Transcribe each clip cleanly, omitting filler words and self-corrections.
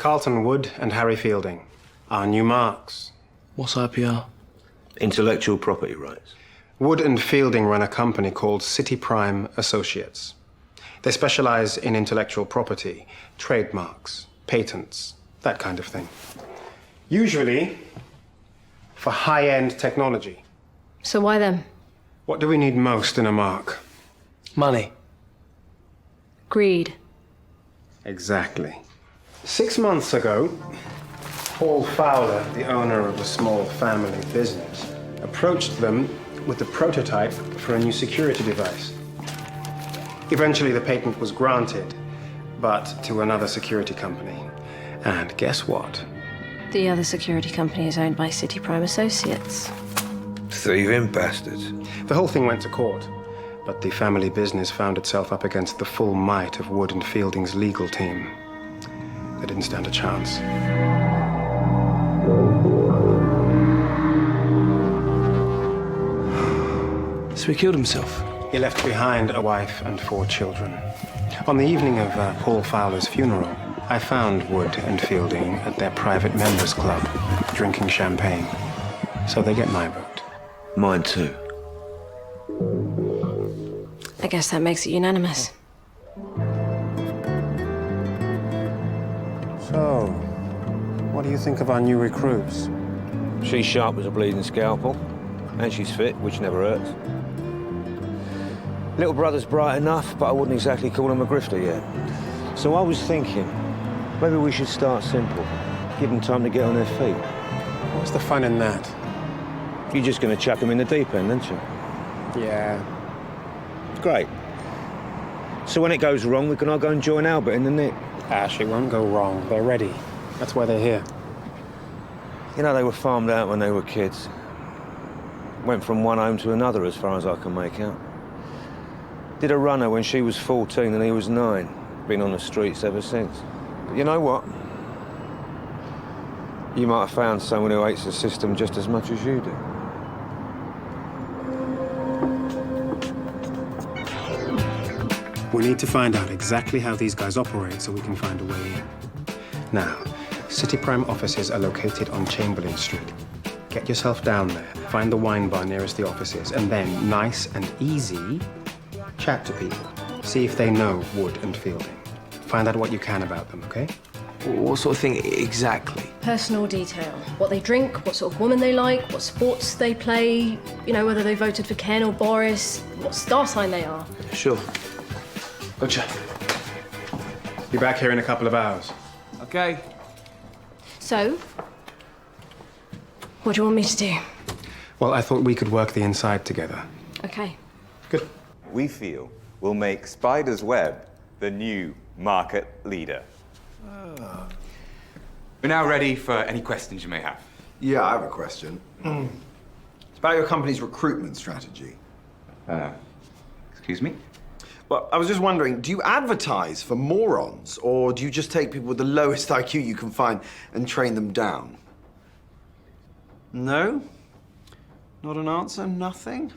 Carlton Wood and Harry Fielding, our new marks. What's IPR? Intellectual property rights. Wood and Fielding run a company called City Prime Associates. They specialize in intellectual property, trademarks, patents, that kind of thing. Usually for high-end technology. So why them? What do we need most in a mark? Money. Greed. Exactly. 6 months ago, Paul Fowler, the owner of a small family business, approached them with the prototype for a new security device. Eventually, the patent was granted, but to another security company. And guess what? The other security company is owned by City Prime Associates. Thieving bastards. The whole thing went to court, but the family business found itself up against the full might of Wood and Fielding's legal team. They didn't stand a chance. So he killed himself? He left behind a wife and 4 children. On the evening of Paul Fowler's funeral, I found Wood and Fielding at their private members club, drinking champagne. So they get my vote. Mine too. I guess that makes it unanimous. So, what do you think of our new recruits? She's sharp as a bleeding scalpel, and she's fit, which never hurts. Little brother's bright enough, but I wouldn't exactly call him a grifter yet. So I was thinking, maybe we should start simple. Give them time to get on their feet. What's the fun in that? You're just going to chuck them in the deep end, aren't you? Yeah. Great. So when it goes wrong, we can all go and join Albert in the nick. Ash, it won't go wrong. They're ready. That's why they're here. You know, they were farmed out when they were kids. Went from one home to another, as far as I can make out. Did a runner when she was 14 and he was 9. Been on the streets ever since. But you know what? You might have found someone who hates the system just as much as you do. We need to find out exactly how these guys operate so we can find a way in. Now, City Prime offices are located on Chamberlain Street. Get yourself down there, find the wine bar nearest the offices, and then, nice and easy, chat to people. See if they know Wood and Fielding. Find out what you can about them, okay? What sort of thing exactly? Personal detail. What they drink, what sort of woman they like, what sports they play, you know, whether they voted for Ken or Boris, what star sign they are. Sure. Gotcha. Be back here in a couple of hours. Okay. So, what do you want me to do? Well, I thought we could work the inside together. Okay. Good. We feel will make Spider's Web the new market leader. We're now ready for any questions you may have. Yeah, I have a question. It's about your company's recruitment strategy. Excuse me? Well, I was just wondering, do you advertise for morons, or do you just take people with the lowest IQ you can find and train them down? No? Not an answer? Nothing?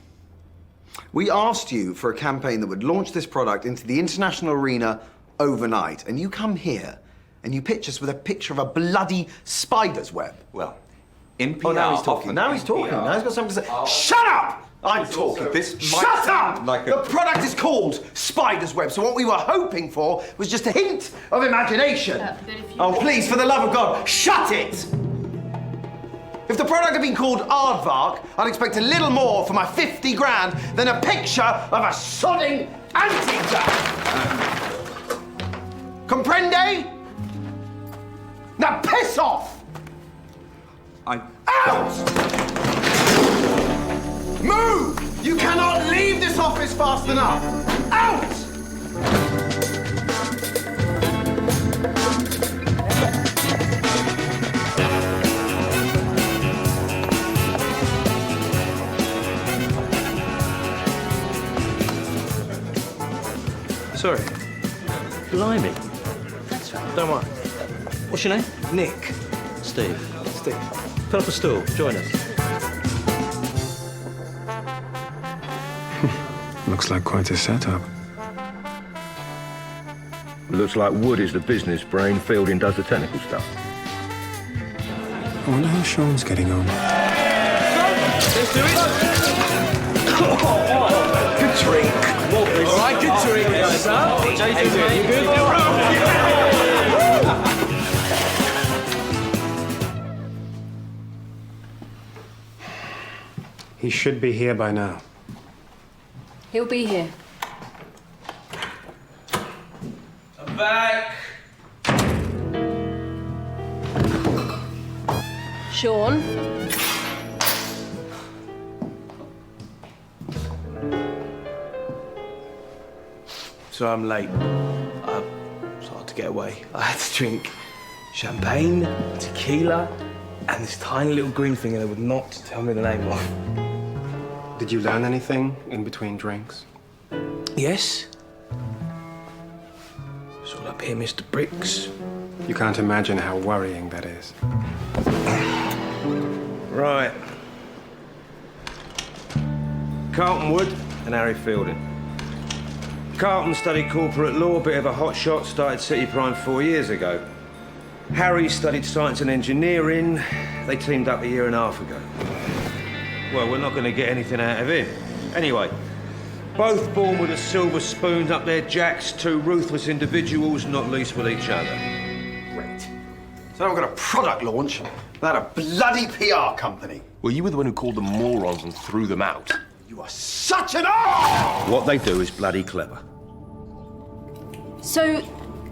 We asked you for a campaign that would launch this product into the international arena overnight, and you come here and you pitch us with a picture of a bloody spider's web. Well, in PR... Oh, now he's talking. often Now he's in talking. PR Now he's got something to say. Shut up! I'm talking. This might Shut sound up! like a- The product is called Spider's Web, so what we were hoping for was just a hint of imagination. Oh, please, for the love of God, shut it! If the product had been called Aardvark, I'd expect a little more for my 50 grand than a picture of a sodding anteater. Comprende? Now piss off! Out! Move! You cannot leave this office fast enough! Out! Sorry. Blimey. Don't worry. What's your name? Nick. Steve. Steve. Pull up a stool. Join us. Looks like quite a setup. Looks like Wood is the business brain, Fielding does the technical stuff. I wonder how Sean's getting on. Let's do it. Good drink. All right, good drink. You good? He should be here by now. He'll be here. I'm back. Sean? So I'm late. It's hard to get away. I had to drink champagne, tequila, and this tiny little green thing that they would not tell me the name of. Did you learn anything in between drinks? Yes? It's all up here, Mr. Bricks. You can't imagine how worrying that is. Right. Carlton Wood and Harry Fielding. Carlton studied corporate law, bit of a hot shot, started City Prime 4 years ago. Harry studied science and engineering. They teamed up a year and a half ago. Well, we're not going to get anything out of him. Anyway, both born with a silver spoon up their jacks, two ruthless individuals, not least with each other. Great. So now we've got a product launch without a bloody PR company. Well, you were the one who called them morons and threw them out. You are such an ass! What they do is bloody clever. So,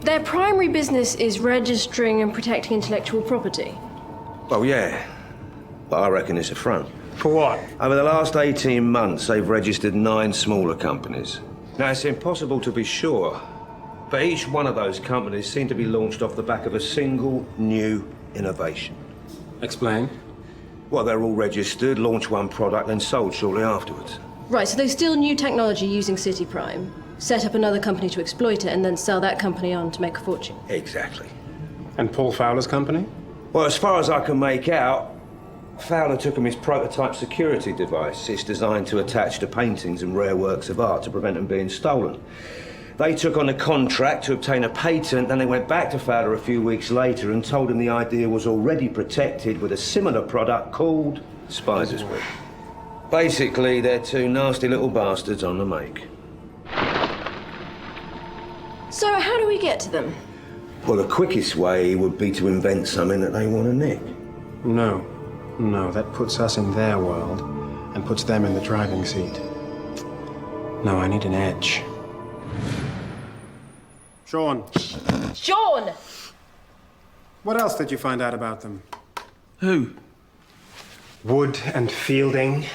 their primary business is registering and protecting intellectual property? Well, yeah. But I reckon it's a front. For what? Over the last 18 months, they've registered 9 smaller companies. Now, it's impossible to be sure, but each one of those companies seem to be launched off the back of a single new innovation. Explain. Well, they're all registered, launched one product, then sold shortly afterwards. Right, so they steal new technology using City Prime, set up another company to exploit it, and then sell that company on to make a fortune. Exactly. And Paul Fowler's company? Well, as far as I can make out, Fowler took him his prototype security device. It's designed to attach to paintings and rare works of art to prevent them being stolen. They took on a contract to obtain a patent, then they went back to Fowler a few weeks later and told him the idea was already protected with a similar product called Spider's Web. Basically, they're two nasty little bastards on the make. So how do we get to them? Well, the quickest way would be to invent something that they want to nick. No. No, that puts us in their world and puts them in the driving seat. No, I need an edge. Sean, Sean! what else did you find out about them? Who? Wood and Fielding.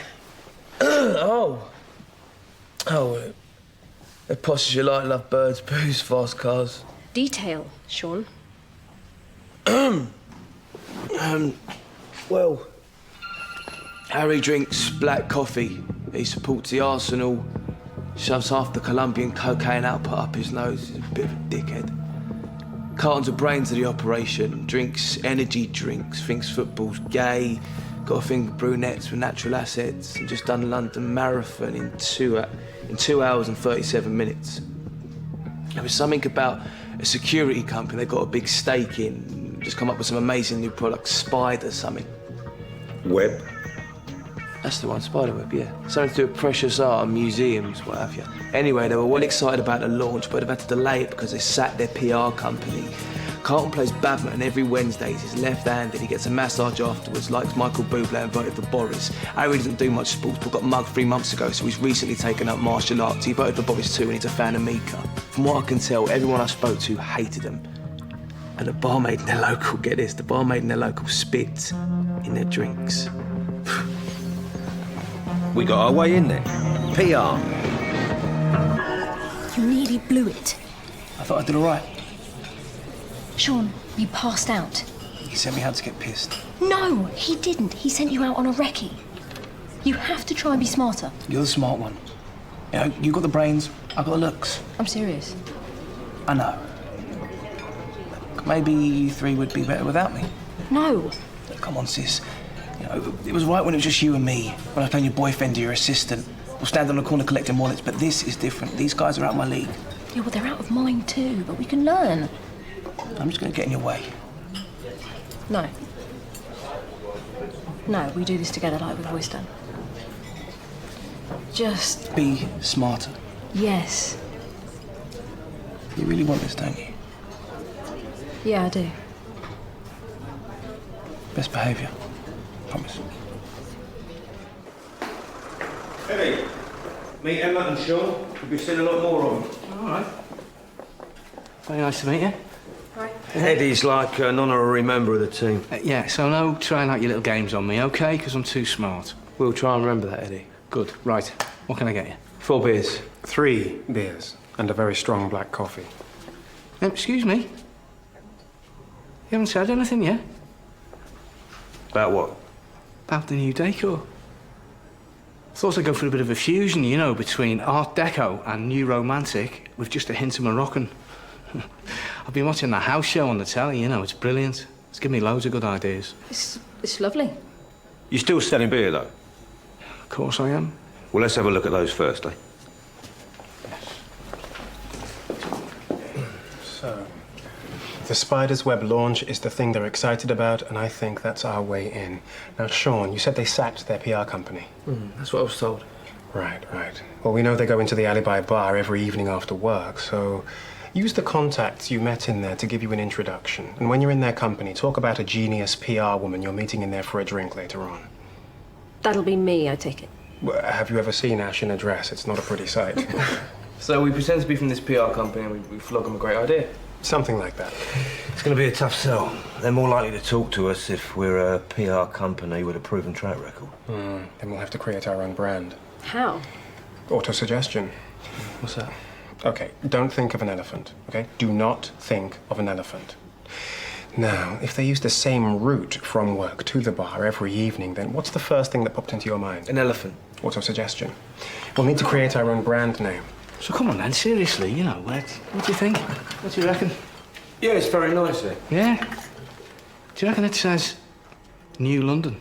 They're posh as you like, love birds, booze, fast cars. Detail, Sean. Well, Harry drinks black coffee. He supports the Arsenal, shoves half the Colombian cocaine output up his nose. He's a bit of a dickhead. Carlton's the brains of the operation, drinks energy drinks, thinks football's gay, got a thing for brunettes with natural assets, and just done London Marathon in 2 hours and 37 minutes. There was something about a security company they got a big stake in, just come up with some amazing new products, Spider something. Web. That's the one, Spiderweb, yeah. Something to do with precious art and museums, what have you. Anyway, they were well excited about the launch, but they've had to delay it because they sacked their PR company. Carlton plays badminton every Wednesday. He's left-handed. He gets a massage afterwards, likes Michael Bublé and voted for Boris. Harry doesn't do much sports, but got mugged 3 months ago, so he's recently taken up martial arts. He voted for Boris too, and he's a fan of Mika. From what I can tell, everyone I spoke to hated him. And the barmaid in their local, get this, the barmaid in their local spit in their drinks. We got our way in there. PR. You nearly blew it. I thought I did all right. Sean, you passed out. He sent me out to get pissed. No, he didn't. He sent you out on a recce. You have to try and be smarter. You're the smart one. You know, you got the brains, I got the looks. I'm serious. I know. Maybe you three would be better without me. No. Come on, sis. You know, it was right when it was just you and me, when I was playing your boyfriend or your assistant, or standing on the corner collecting wallets, but this is different. These guys are out of my league. Yeah, well, they're out of mind too, but we can learn. I'm just going to get in your way. No. No, we do this together like we've always done. Just... Be smarter. yes. You really want this, don't you? Yeah, I do. Best behaviour. Promise. Eddie, meet Emma and Sean. We'll be seeing a lot more of them. All right. Very nice to meet you. Right. Eddie's like an honorary member of the team. Yeah, so no trying out your little games on me, OK? Because I'm too smart. We'll try and remember that, Eddie. Good. Right. What can I get you? 4 beers. 3 beers and a very strong black coffee. Excuse me? You haven't said anything yet? About what? About the new decor. Thought I'd go for a bit of a fusion, you know, between Art Deco and New Romantic with just a hint of Moroccan. I've been watching that house show on the telly, you know, it's brilliant. It's given me loads of good ideas. It's lovely. You're still selling beer, though? Of course I am. Well, let's have a look at those first, eh? So, the Spider's Web launch is the thing they're excited about, and I think that's our way in. Now, Sean, you said they sacked their PR company. That's what I was told. Right, right. Well, we know they go into the Alibi bar every evening after work, so use the contacts you met in there to give you an introduction. And when you're in their company, talk about a genius PR woman you're meeting in there for a drink later on. That'll be me, I take it. Well, have you ever seen Ash in a dress? It's not a pretty sight. So we pretend to be from this PR company and we flog them a great idea. Something like that. It's going to be a tough sell. They're more likely to talk to us if we're a PR company with a proven track record. Then we'll have to create our own brand. How? Autosuggestion. What's that? Okay, don't think of an elephant, okay? Do not think of an elephant. Now, if they use the same route from work to the bar every evening, then what's the first thing that popped into your mind? An elephant. Autosuggestion. We'll need to create our own brand name. So come on then, seriously, you know, what do you think? What do you reckon? Yeah, it's very nice there. Yeah? Do you reckon it says New London?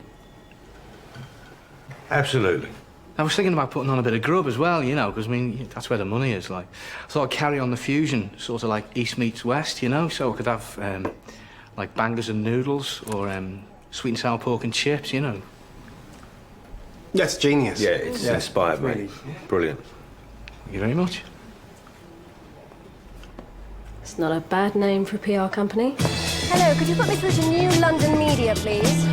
Absolutely. I was thinking about putting on a bit of grub as well, you know, because, I mean, that's where the money is, like. I thought I'd carry on the fusion, sort of like East meets West, you know, so I could have, like, bangers and noodles or sweet and sour pork and chips, you know. That's genius. Yeah, it's inspired me. Really. Brilliant. Thank you very much. It's not a bad name for a PR company. Hello, could you put me through to New London Media, please?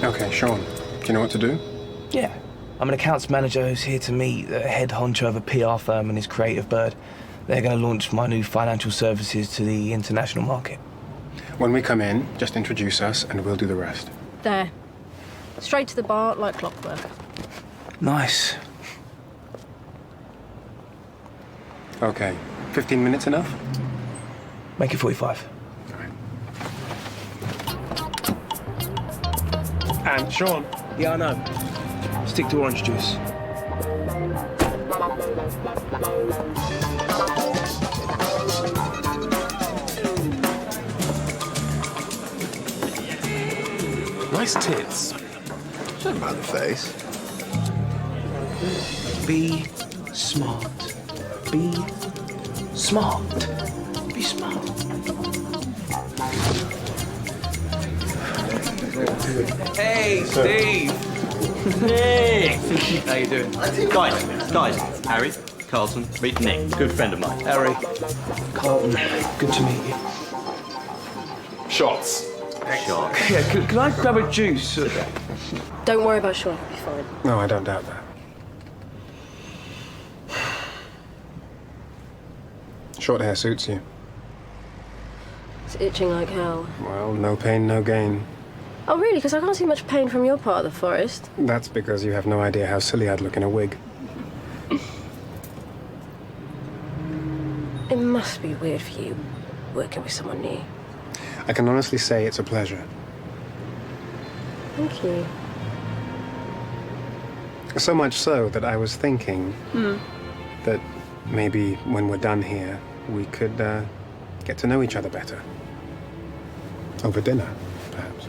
Okay, Sean, do you know what to do? Yeah. I'm an accounts manager who's here to meet the head honcho of a PR firm and his creative bird. They're going to launch my new financial services to the international market. When we come in, just introduce us and we'll do the rest. There. Straight to the bar like clockwork. Nice. Okay, 15 minutes enough? Make it 45. All right. And Sean. Yeah, I know. Stick to orange juice. Nice tits. Don't about the face. Be smart. Be smart. Be smart. Hey, Steve! Nick! How you doing? Guys, Harry, Carlton, meet Nick, good friend of mine. Harry, Carlton, good to meet you. Shots. Shark. Yeah, can I grab a juice? Don't worry about Sean, he'll be fine. No, I don't doubt that. Short hair suits you. It's itching like hell. Well, no pain, no gain. Oh, really? Because I can't see much pain from your part of the forest. That's because you have no idea how silly I'd look in a wig. It must be weird for you, working with someone new. I can honestly say it's a pleasure. Thank you. So much so that I was thinking that maybe when we're done here, we could get to know each other better. Over dinner, perhaps.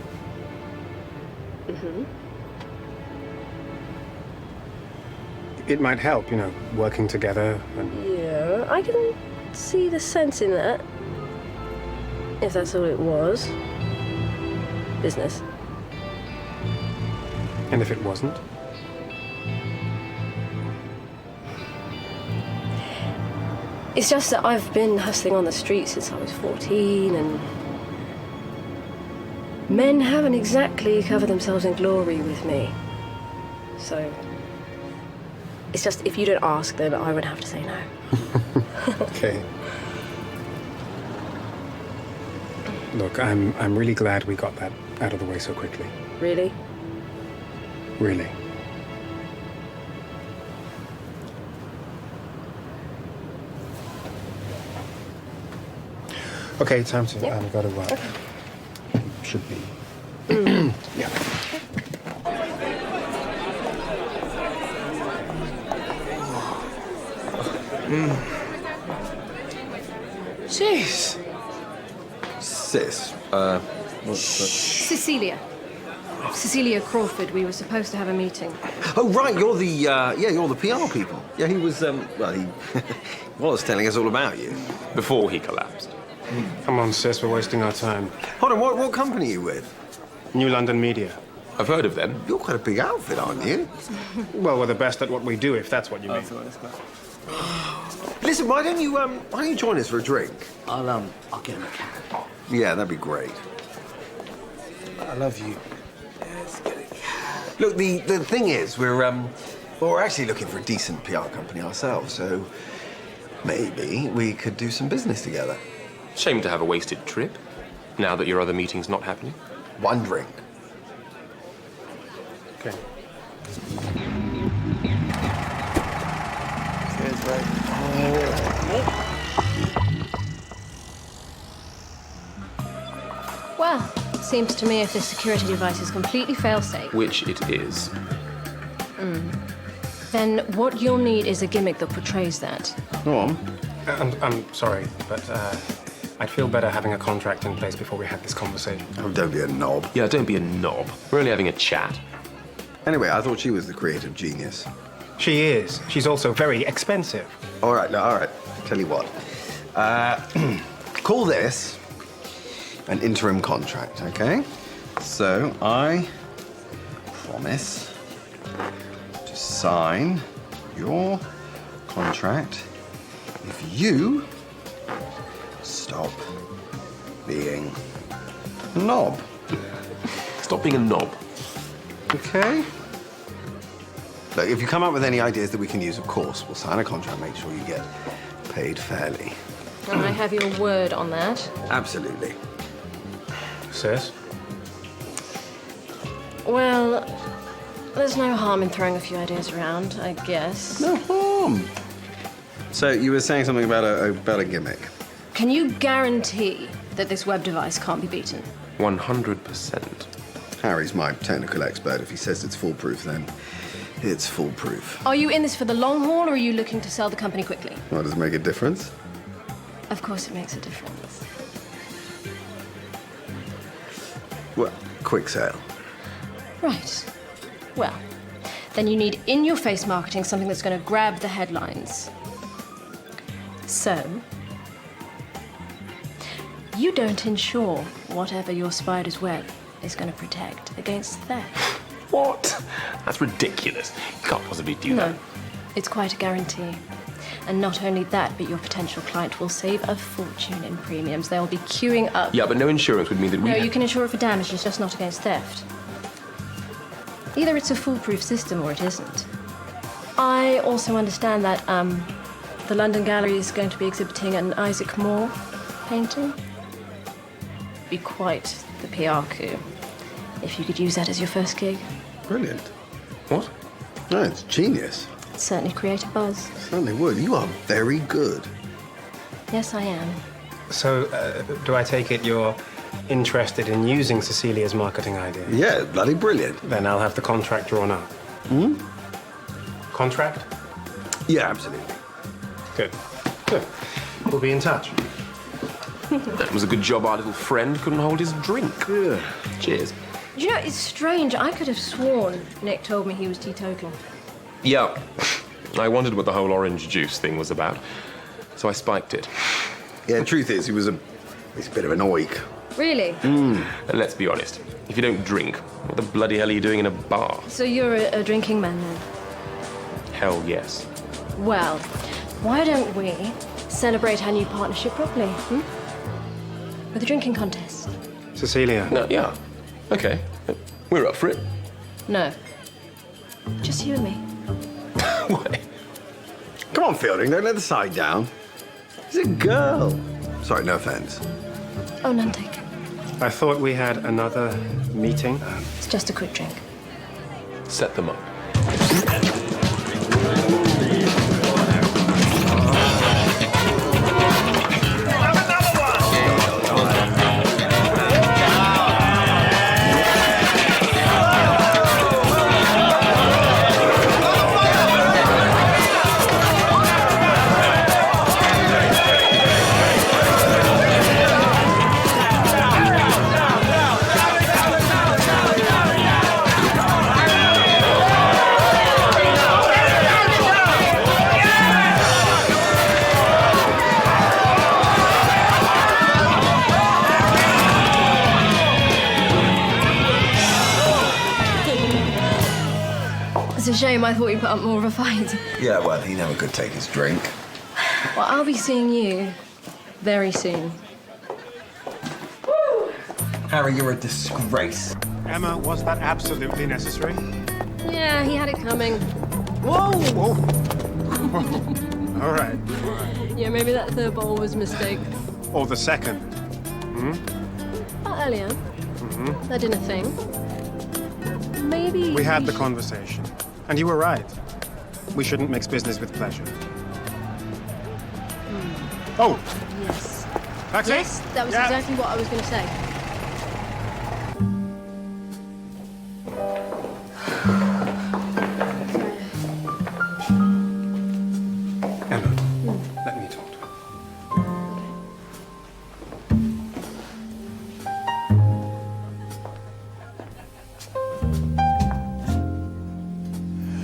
It might help, you know, working together and... Yeah, I can see the sense in that. If that's all it was. Business. And if it wasn't? It's just that I've been hustling on the streets since I was 14, and men haven't exactly covered themselves in glory with me. So, it's just, if you don't ask, then I would have to say no. Okay. Look, I'm really glad we got that out of the way so quickly. Really? Really. Okay, time to go to work. Okay. Should be. Yeah. Jeez. Sis, what's the... Cecilia. Cecilia Crawford, we were supposed to have a meeting. Oh, right, you're the, you're the PR people. Yeah, he was, well, he was telling us all about you. Before he collapsed. Come on, sis, we're wasting our time. Hold on, what company are you with? New London Media. I've heard of them. You're quite a big outfit, aren't you? Well, we're the best at what we do, if that's what you mean. Listen, why don't you join us for a drink? I'll get him a can. Yeah, that'd be great. I love you. Look, the thing is, we're actually looking for a decent PR company ourselves, so maybe we could do some business together. Shame to have a wasted trip, now that your other meeting's not happening. One drink. Okay. Cheers, mate. Well, seems to me if this security device is completely fail-safe, Which it is. then what you'll need is a gimmick that portrays that. Go on. I'm sorry, but I'd feel better having a contract in place before we had this conversation. Oh, don't be a knob. Yeah, don't be a knob. We're only having a chat. Anyway, I thought she was the creative genius. She is. She's also very expensive. All right. Tell you what. Call this an interim contract, okay? So I promise to sign your contract if you stop being a knob. Stop being a knob. Okay? Look, if you come up with any ideas that we can use, of course, we'll sign a contract, make sure you get paid fairly. And I have your word on that. Absolutely. Sis? Well, there's no harm in throwing a few ideas around, I guess. No harm. So you were saying something about a gimmick. Can you guarantee that this web device can't be beaten? 100%. Harry's my technical expert. If he says it's foolproof, then it's foolproof. Are you in this for the long haul, or are you looking to sell the company quickly? Well, does it make a difference? Of course it makes a difference. Well, quick sale. Right. Well, then you need in-your-face marketing, something that's going to grab the headlines. So, you don't insure whatever your spider's web is going to protect against theft. What? That's ridiculous. You can't possibly do that. No, it's quite a guarantee. And not only that, but your potential client will save a fortune in premiums. They'll be queuing up. Yeah, but no insurance would mean that we... No, you can insure it for damages, just not against theft. Either it's a foolproof system or it isn't. I also understand that the London Gallery is going to be exhibiting an Isaac Moore painting. Be quite the PR coup if you could use that as your first gig. Brilliant. What? No, it's genius. It'd certainly create a buzz. Certainly would. You are very good. Yes, I am. So, do I take it you're interested in using Cecilia's marketing idea? Yeah, bloody brilliant. Then I'll have the contract drawn up. Contract? Yeah, absolutely. Good. Good. We'll be in touch. That was a good job our little friend couldn't hold his drink. Yeah. Cheers. You know, it's strange. I could have sworn Nick told me he was teetotal. Yeah. I wondered what the whole orange juice thing was about, so I spiked it. Yeah, the truth is, he's a bit of an oik. Really? And let's be honest, if you don't drink, what the bloody hell are you doing in a bar? So you're a drinking man then? Hell yes. Well, why don't we celebrate our new partnership properly, with a drinking contest? Cecilia. No, yeah. Okay. We're up for it. No. Just you and me. Why? Come on, Fielding, don't let the side down. He's a girl. Sorry, no offense. Oh, none taken. I thought we had another meeting. It's just a quick drink. Set them up. It's a shame. I thought we put up more of a fight. Yeah, well, he never could take his drink. Well, I'll be seeing you very soon. Harry, you're a disgrace. Emma, was that absolutely necessary? Yeah, he had it coming. Whoa! Whoa! All right. Yeah, maybe that third bowl was a mistake. Or the second. Earlier. That dinner thing. Maybe We had the conversation. And you were right. We shouldn't mix business with pleasure. Oh! Yes. Taxi? Yes, that was exactly what I was going to say. Emma, let me talk to her.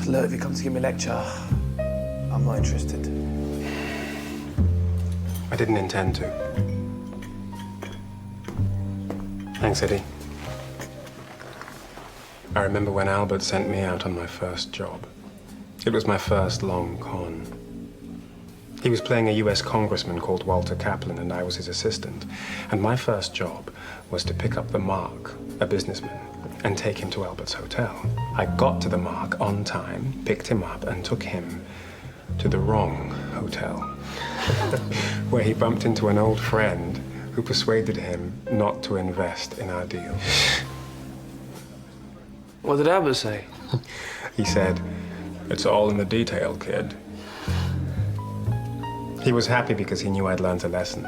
Look, if you come to give me a lecture, I'm not interested. I didn't intend to. Thanks, Eddie. I remember when Albert sent me out on my first job. It was my first long con. He was playing a US congressman called Walter Kaplan, and I was his assistant. And my first job was to pick up the Mark, a businessman, and take him to Albert's hotel. I got to the Mark on time, picked him up, and took him to the wrong hotel, where he bumped into an old friend who persuaded him not to invest in our deal. What did Albert say? He said, "It's all in the detail, kid." He was happy because he knew I'd learned a lesson.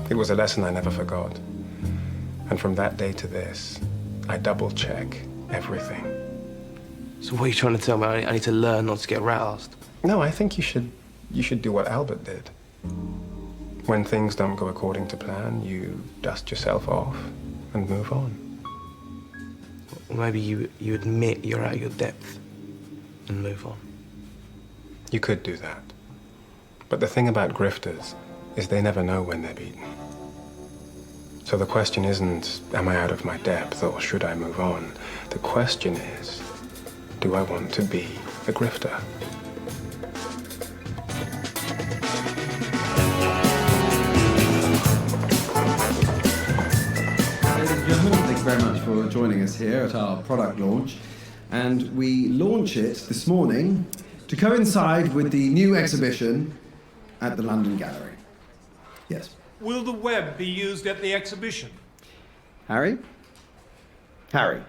It was a lesson I never forgot. And from that day to this, I double-check everything. So what are you trying to tell me? I need to learn not to get roused. No, I think you should do what Albert did. When things don't go according to plan, you dust yourself off and move on. Or maybe you admit you're out of your depth and move on. You could do that. But the thing about grifters is they never know when they're beaten. So the question isn't, am I out of my depth or should I move on? The question is, do I want to be a grifter? Ladies and gentlemen, thank you very much for joining us here at our product launch. And we launch it this morning to coincide with the new exhibition at the London Gallery. Yes. Will the web be used at the exhibition? Harry? Harry.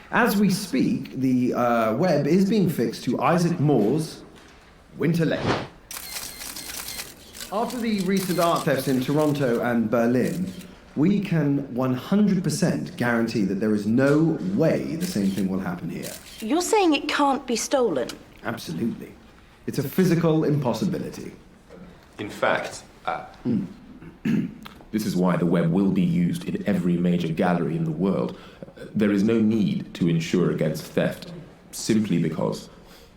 As we speak, the web is being fixed to Isaac Moore's Winter Lake. After the recent art thefts in Toronto and Berlin, we can 100% guarantee that there is no way the same thing will happen here. You're saying it can't be stolen? Absolutely. It's a physical impossibility. In fact, This is why the web will be used in every major gallery in the world. There is no need to insure against theft, simply because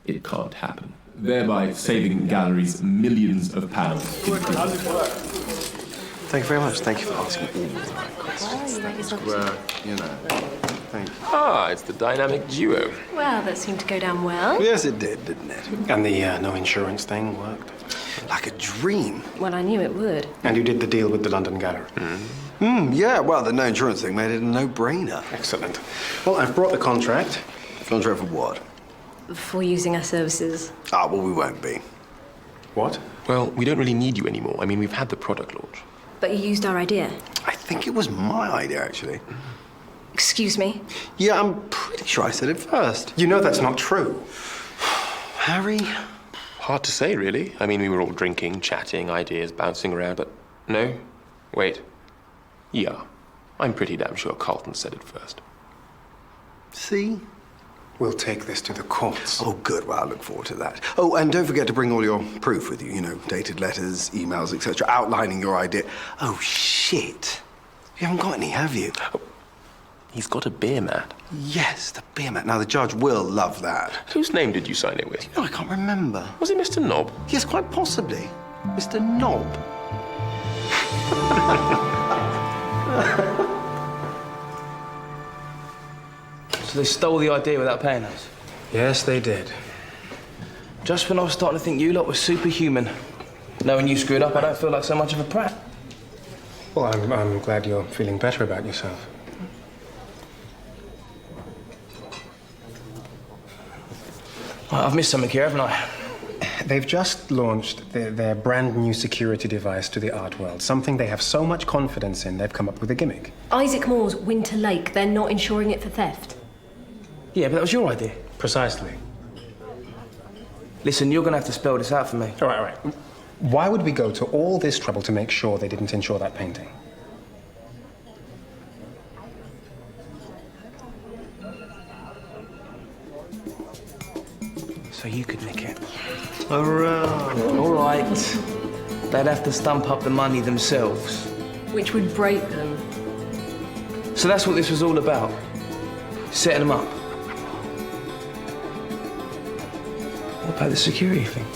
it can't happen, thereby saving galleries millions of pounds. Thank you very much. Thank you for asking all the right questions. Thank you. Ah, it's the dynamic duo. Well, that seemed to go down well. Yes, it did, didn't it? And the no insurance thing worked. Like a dream. Well, I knew it would. And you did the deal with the London Gallery. Yeah, well, the no insurance thing made it a no-brainer. Excellent. Well, I've brought the contract. Contract for what? For using our services. Ah, well, we won't be. What? Well, we don't really need you anymore. I mean, we've had the product launch. But you used our idea. I think it was my idea, actually. Excuse me? Yeah, I'm pretty sure I said it first. You know that's not true. Harry? Hard to say, really. I mean, we were all drinking, chatting, ideas bouncing around, but no. Wait. Yeah. I'm pretty damn sure Carlton said it first. See? We'll take this to the courts. Oh, good. Well, I look forward to that. Oh, and don't forget to bring all your proof with you. You know, dated letters, emails, etc., outlining your idea. Oh, shit. You haven't got any, have you? Oh, he's got a beer mat. Yes, the beer mat. Now, the judge will love that. Whose name did you sign it with? No, I can't remember. Was it Mr. Knob? Yes, quite possibly. Mr. Knob. So they stole the idea without paying us? Yes, they did. Just when I was starting to think you lot were superhuman. Knowing you screwed up, I don't feel like so much of a prat. Well, I'm glad you're feeling better about yourself. Right, I've missed something here, haven't I? They've just launched their brand new security device to the art world, something they have so much confidence in, they've come up with a gimmick. Isaac Moore's Winter Lake, they're not insuring it for theft. Yeah, but that was your idea. Precisely. Listen, you're going to have to spell this out for me. All right. Why would we go to all this trouble to make sure they didn't insure that painting? So you could nick it. Hurrah! All right. They'd have to stump up the money themselves. Which would break them. So that's what this was all about. Setting them up. What about the security thing?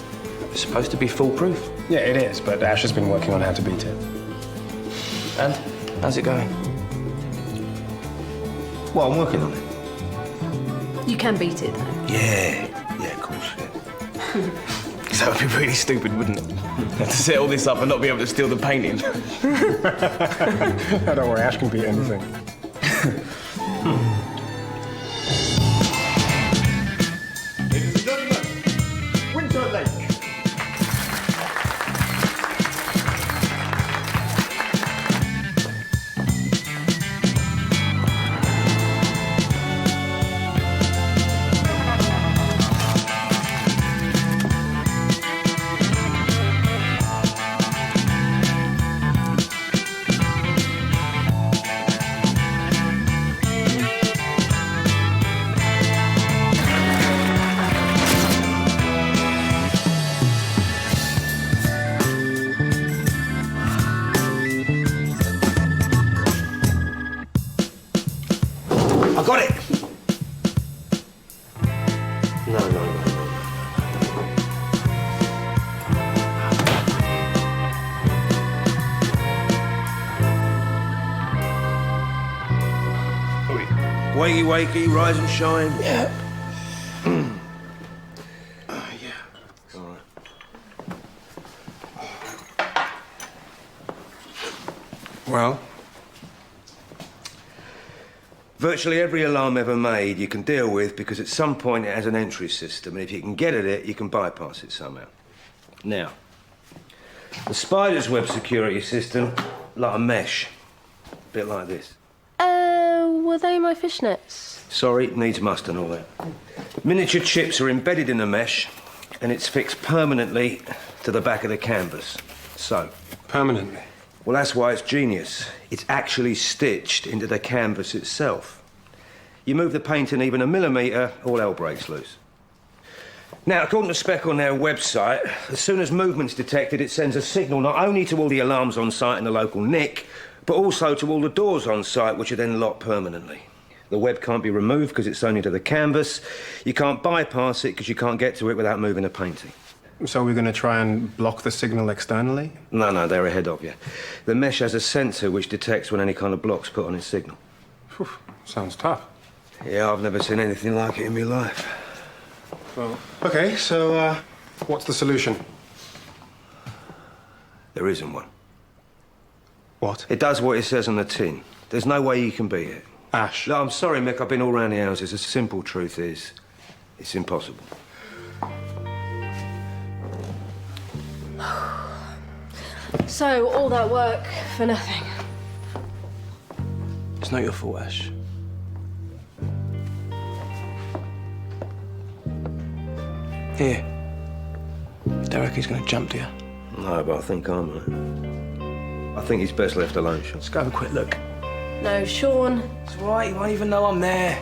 It's supposed to be foolproof. Yeah, it is, but Ash has been working on how to beat it. And? How's it going? Well, I'm working on it. You can beat it, though. Yeah, of course, yeah. Because that would be really stupid, wouldn't it? To set all this up and not be able to steal the painting. Don't worry, Ash can beat anything. Ladies and gentlemen, Winter Lake. I got it! No. Wakey, wakey, rise and shine. Yeah. All right. Well? Virtually every alarm ever made you can deal with because at some point it has an entry system, and if you can get at it, you can bypass it somehow. Now, the spider's web security system, like a mesh, a bit like this. Were they my fishnets? Sorry, needs must and all that. Miniature chips are embedded in the mesh, and it's fixed permanently to the back of the canvas. So. Permanently? Well, that's why it's genius. It's actually stitched into the canvas itself. You move the painting even a millimetre, all hell breaks loose. Now, according to spec on their website, as soon as movement's detected, it sends a signal not only to all the alarms on site in the local nick, but also to all the doors on site, which are then locked permanently. The web can't be removed because it's only to the canvas. You can't bypass it because you can't get to it without moving a painting. So we're going to try and block the signal externally? No, they're ahead of you. The mesh has a sensor which detects when any kind of block's put on its signal. Whew, sounds tough. Yeah, I've never seen anything like it in my life. Well, OK, so what's the solution? There isn't one. What? It does what it says on the tin. There's no way you can beat it. Ash. Look, I'm sorry, Mick, I've been all round the houses. The simple truth is, it's impossible. So, all that work for nothing. It's not your fault, Ash. Here. Derek is going to jump to you. No, but I think I might. I think he's best left alone, Sean. Let's go have a quick look. No, Sean. It's all right, you won't even know I'm there.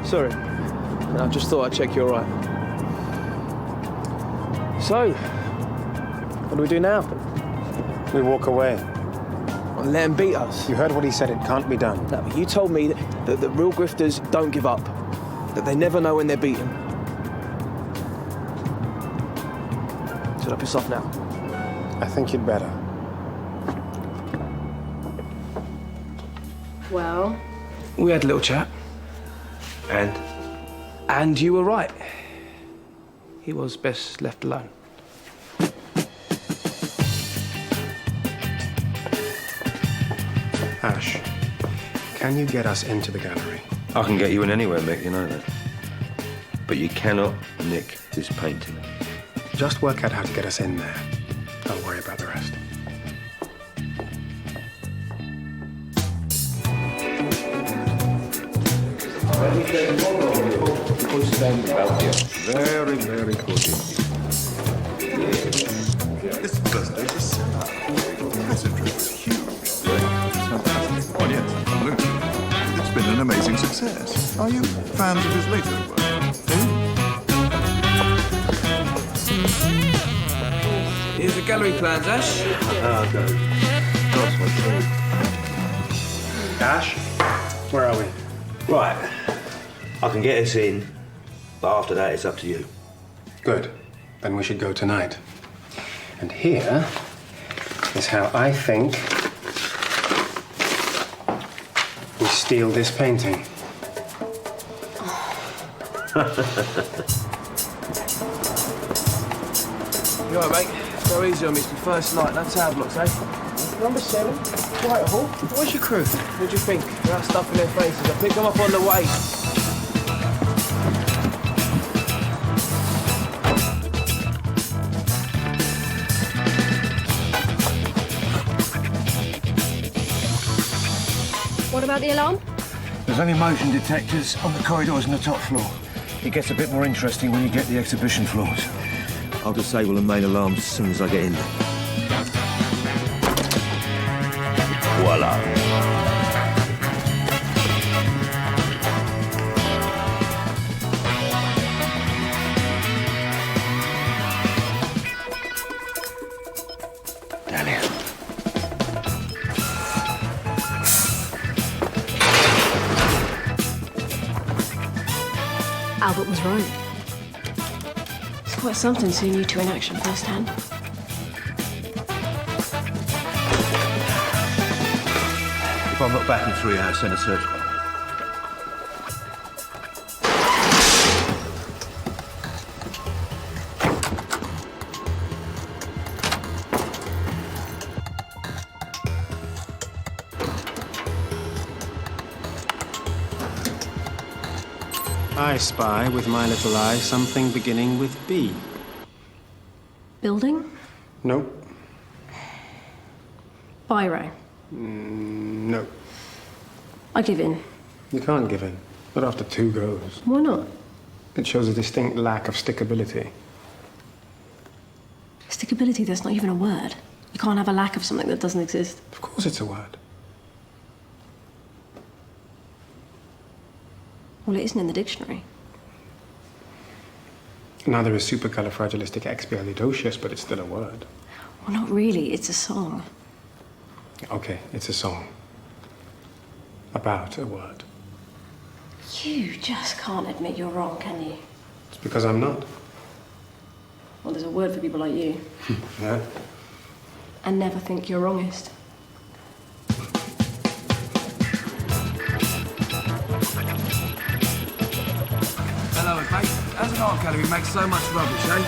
Sorry. I just thought I'd check you're all right. So, what do we do now? We walk away. Well, let him beat us. You heard what he said, it can't be done. No, but you told me that real grifters don't give up, that they never know when they're beaten. Should I piss off now? I think you'd better. Well? We had a little chat. And? And you were right. He was best left alone. Ash, can you get us into the gallery? I can get you in anywhere, Mick, you know that. But you cannot nick this painting. Just work out how to get us in there. I'll worry about the rest. Very, very good indeed. This birthday is a sellout. The passenger was huge. Fantastic. Oh, yes, absolutely. It's been an amazing success. Are you fans of his later work? Here's the gallery plans, Ash. Ash, where are we? Right. I can get us in, but after that, it's up to you. Good. Then we should go tonight. And here is how I think we steal this painting. You all right, mate? Go easy on me. It's the first night. No tower blocks, eh? Number 7, Whitehall. Where's your crew? What do you think? They're out stuffing their faces. I picked them up on the way. What about the alarm? There's only motion detectors on the corridors on the top floor. It gets a bit more interesting when you get the exhibition floors. I'll disable the main alarms as soon as I get in there. Voila. Down here. Albert was right. It's quite something seeing you two in action firsthand. If I'm not back in 3 hours, send a search warrant. I spy with my little eye something beginning with B. Building? Nope. Biro. No. I give in. You can't give in. Not after 2 goes. Why not? It shows a distinct lack of stickability. Stickability, that's not even a word. You can't have a lack of something that doesn't exist. Of course it's a word. Well, it isn't in the dictionary. Neither is supercalifragilisticexpialidocious, but it's still a word. Well, not really. It's a song. Okay, it's a song. About a word. You just can't admit you're wrong, can you? It's because I'm not. Well, there's a word for people like you. Yeah? And never think you're wrongest. Hello, mate. How's an art gallery make so much rubbish, eh?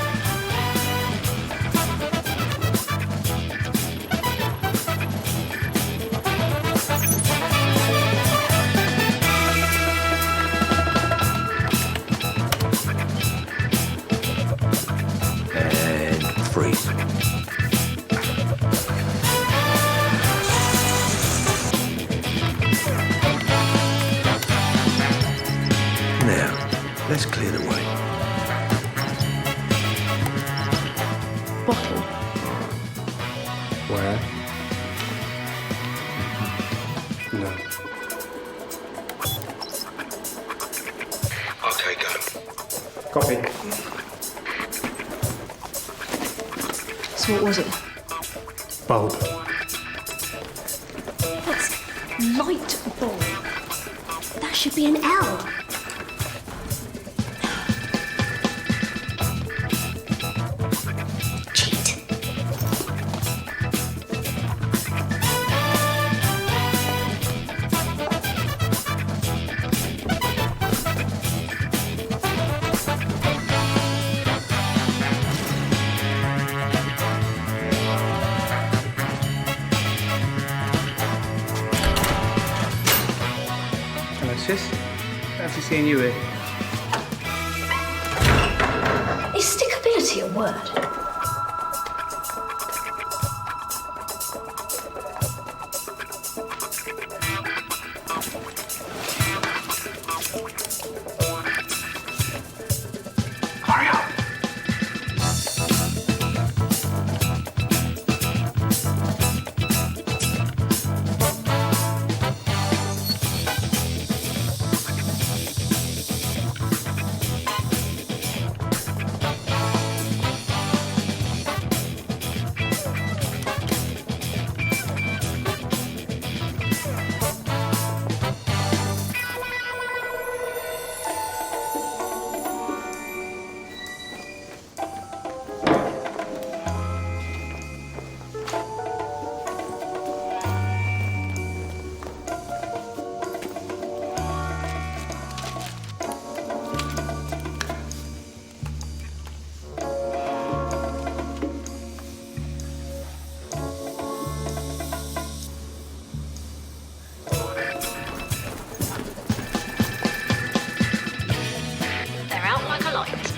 And freeze. Now, let's clear the way. Bottle. Where? No. Okay, go. Copy. So what was it? Bulb. That's light bulb. That should be an L. Cheat. Hello, sis. Fancy seeing you here. Is stickability a word? Hurry up! They're out like a light.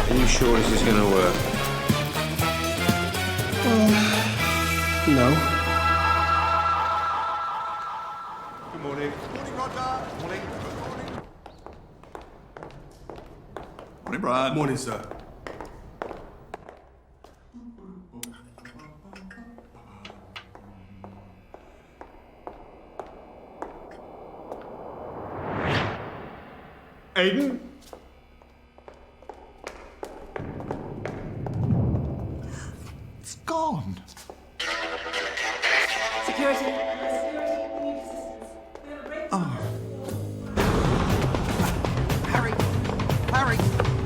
Are you sure this is going to work? No. Good morning. Morning, Roger. Morning. Morning, Brian. Morning, sir. Aiden? It's gone. Security. Harry! Harry!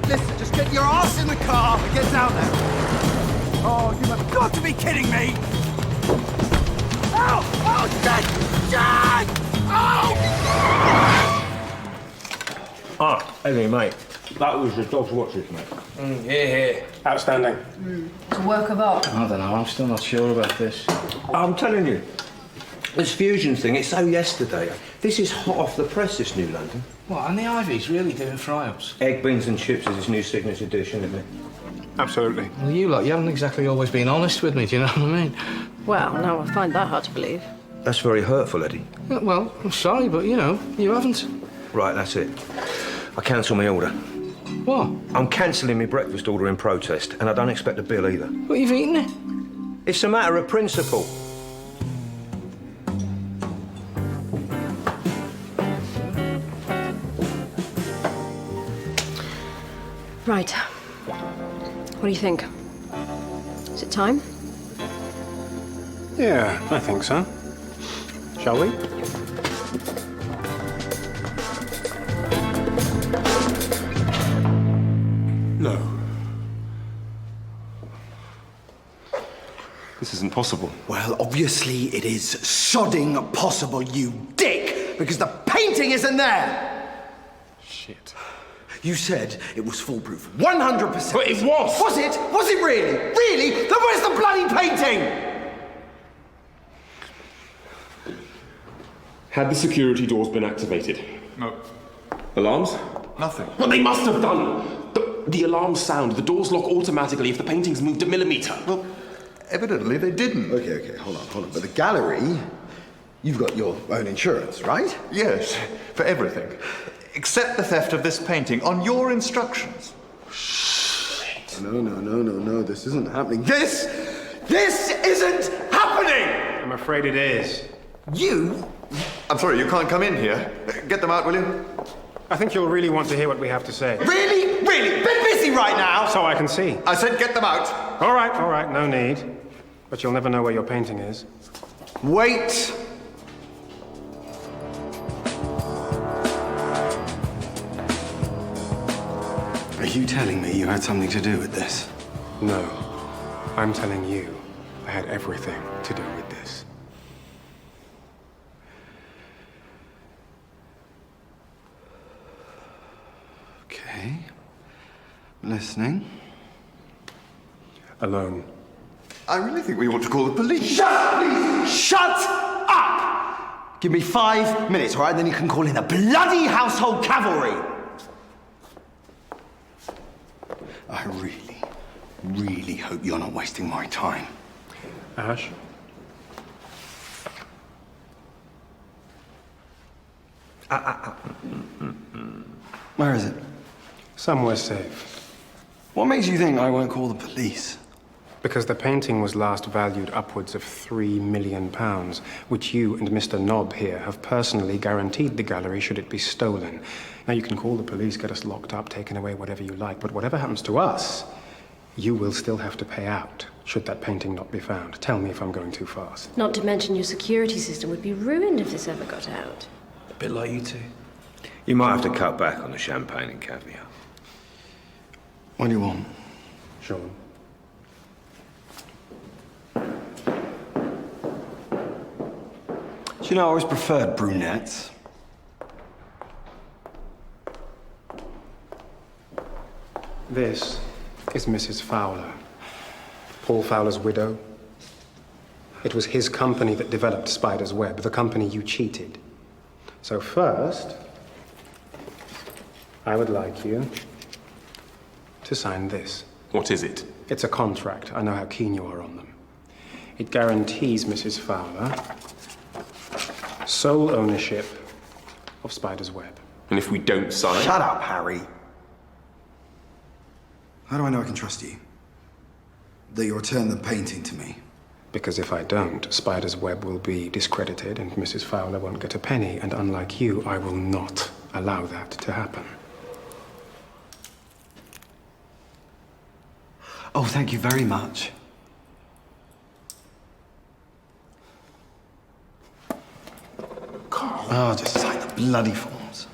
Listen, just get your ass in the car and get down there! Oh, you have got to be kidding me! Ow! Oh, shit! Shit! Oh! Ah, anyway, mate. That was the dog's watches, mate. Here. Outstanding. It's a work of art. I don't know, I'm still not sure about this. I'm telling you, this fusion thing, it's so yesterday. This is hot off the press, this new London. What, and the Ivy's really doing fry-ups? Egg, beans and chips is his new signature dish, isn't it? Absolutely. Well, you haven't exactly always been honest with me, do you know what I mean? Well, now I find that hard to believe. That's very hurtful, Eddie. Well, I'm sorry, but, you know, you haven't. Right, that's it. I cancel my order. What? I'm cancelling my breakfast order in protest, and I don't expect a bill either. But you've eaten it. It's a matter of principle. Right. What do you think? Is it time? Yeah, I think so. Shall we? No. This isn't possible. Well, obviously it is sodding possible, you dick, because the painting isn't there. Shit. You said it was foolproof. 100%. But it was! Was it? Was it really? Really? Then where's the bloody painting? Had the security doors been activated? No. Alarms? Nothing. Well, they must have done! The alarms sound, the doors lock automatically if the painting's moved a millimetre. Well, evidently they didn't. Okay, hold on. But the gallery, you've got your own insurance, right? Yes, for everything. Except the theft of this painting, on your instructions. No, this isn't happening. This isn't happening! I'm afraid it is. You? I'm sorry, you can't come in here. Get them out, will you? I think you'll really want to hear what we have to say. Really? Really? Bit busy right now! So I can see. I said get them out. All right, no need. But you'll never know where your painting is. Wait! Are you telling me you had something to do with this? No. I'm telling you, I had everything to do with this. Okay. Listening. Alone. I really think we ought to call the police. Shut up, please! Shut up! Give me 5 minutes, all right? Then you can call in the bloody household cavalry. I really hope you're not wasting my time. Ash? Where is it? Somewhere safe. What makes you think I won't call the police? Because the painting was last valued upwards of £3 million, which you and Mr. Nobb here have personally guaranteed the gallery should it be stolen. Now, you can call the police, get us locked up, taken away, whatever you like, but whatever happens to us, you will still have to pay out, should that painting not be found. Tell me if I'm going too fast. Not to mention your security system would be ruined if this ever got out. A bit like you two. You might have to cut back on the champagne and caviar. What do you want? Sean. Do you know, I always preferred brunettes. This is Mrs. Fowler, Paul Fowler's widow. It was his company that developed Spider's Web, the company you cheated. So first, I would like you to sign this. What is it? It's a contract. I know how keen you are on them. It guarantees Mrs. Fowler sole ownership of Spider's Web. And if we don't sign... Shut up, Harry. How do I know I can trust you? That you'll return the painting to me? Because if I don't, Spider's Web will be discredited and Mrs. Fowler won't get a penny. And unlike you, I will not allow that to happen. Oh, thank you very much. Carl. Oh, just sign the bloody forms.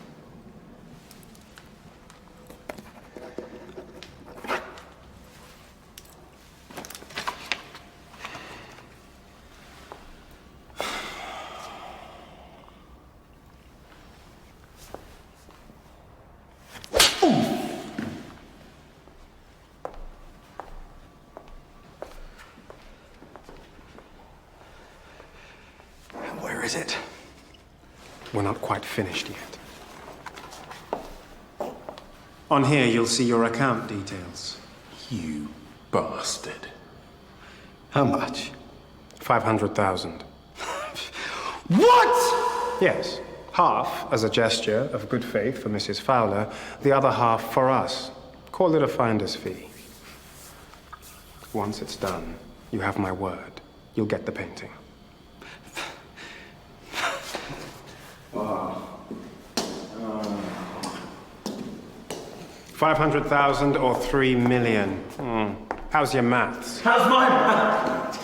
Where is it? We're not quite finished yet. On here, you'll see your account details. You bastard. How much? 500,000. What? Yes. Half as a gesture of good faith for Mrs. Fowler, the other half for us. Call it a finder's fee. Once it's done, you have my word. You'll get the painting. Wow. 500,000 or 3 million. How's your maths? How's my math?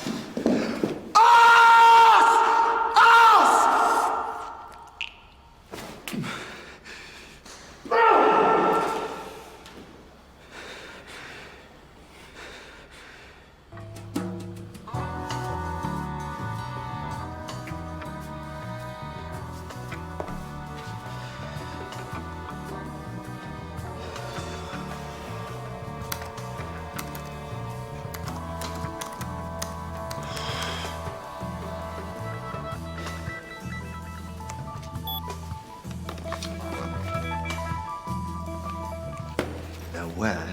Where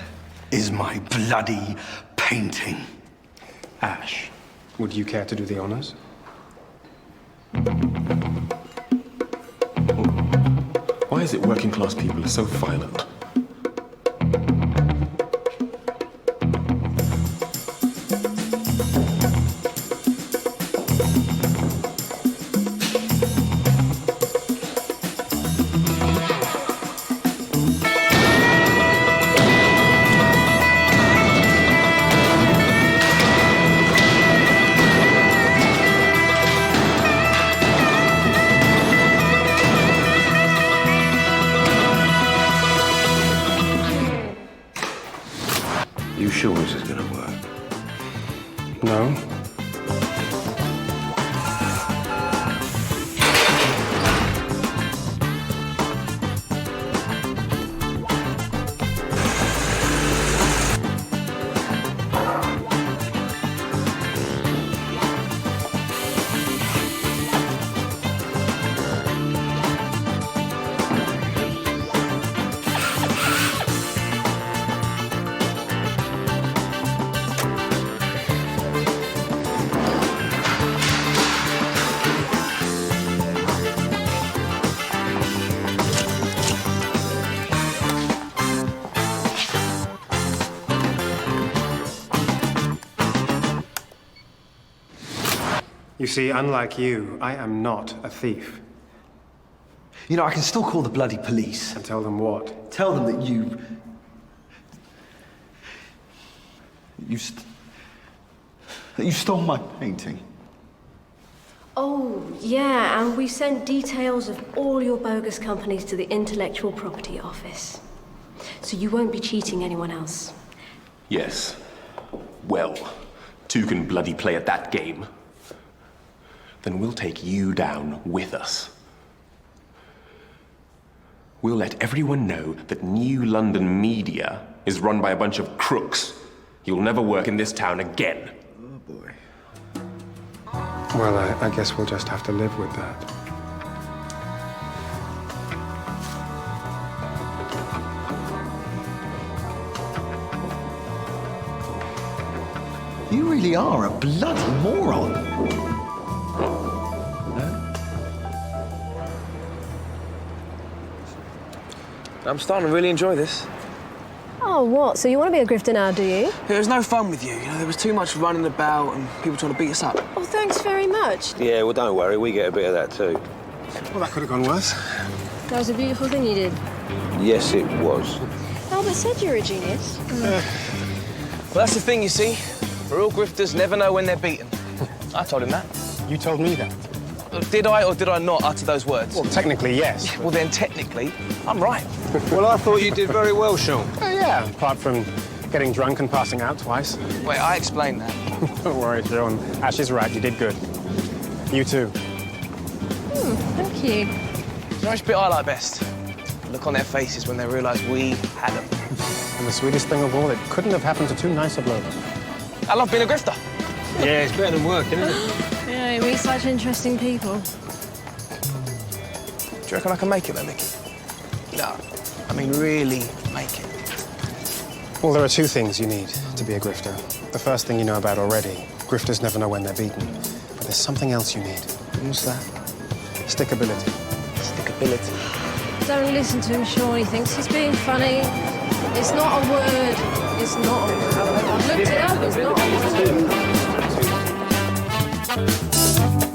is my bloody painting? Ash, would you care to do the honors? Why is it working class people are so violent? You sure this is gonna work? No. You see, unlike you, I am not a thief. You know, I can still call the bloody police. And tell them what? Tell them that you stole my painting. Oh, yeah, and we sent details of all your bogus companies to the Intellectual Property Office. So you won't be cheating anyone else. Yes. Well, two can bloody play at that game. Then we'll take you down with us. We'll let everyone know that New London media is run by a bunch of crooks. You'll never work in this town again. Oh, boy. Well, I guess we'll just have to live with that. You really are a bloody moron. I'm starting to really enjoy this. Oh, what? So you want to be a grifter now, do you? It was no fun with you. You know, there was too much running about and people trying to beat us up. Oh, thanks very much. Yeah, well, don't worry. We get a bit of that, too. Well, that could have gone worse. That was a beautiful thing you did. Yes, it was. Albert said you were a genius. Well, that's the thing, you see. Real grifters never know when they're beaten. I told him that. You told me that. Did I or did I not utter those words? Well, technically, yes. Well, then, technically, I'm right. Well, I thought you did very well, Sean. Yeah, apart from getting drunk and passing out twice. Wait, I explained that. Don't worry, Sean. Ash is right. You did good. You too. Thank you. You know which bit I like best? The look on their faces when they realise we had them. And the sweetest thing of all, it couldn't have happened to two nicer blokes. I love being a grifter. Yeah, it's better than working, isn't it? Yeah, you meet such interesting people. Do you reckon I can make it, though, Mickey? No, I mean really make it. Well, there are two things you need to be a grifter. The first thing you know about already. Grifters never know when they're beaten. But there's something else you need. What's that? Stickability. Stickability. Don't listen to him, Sean. He thinks he's being funny. It's not a word. It's not a word. I've looked it up. It's not a word.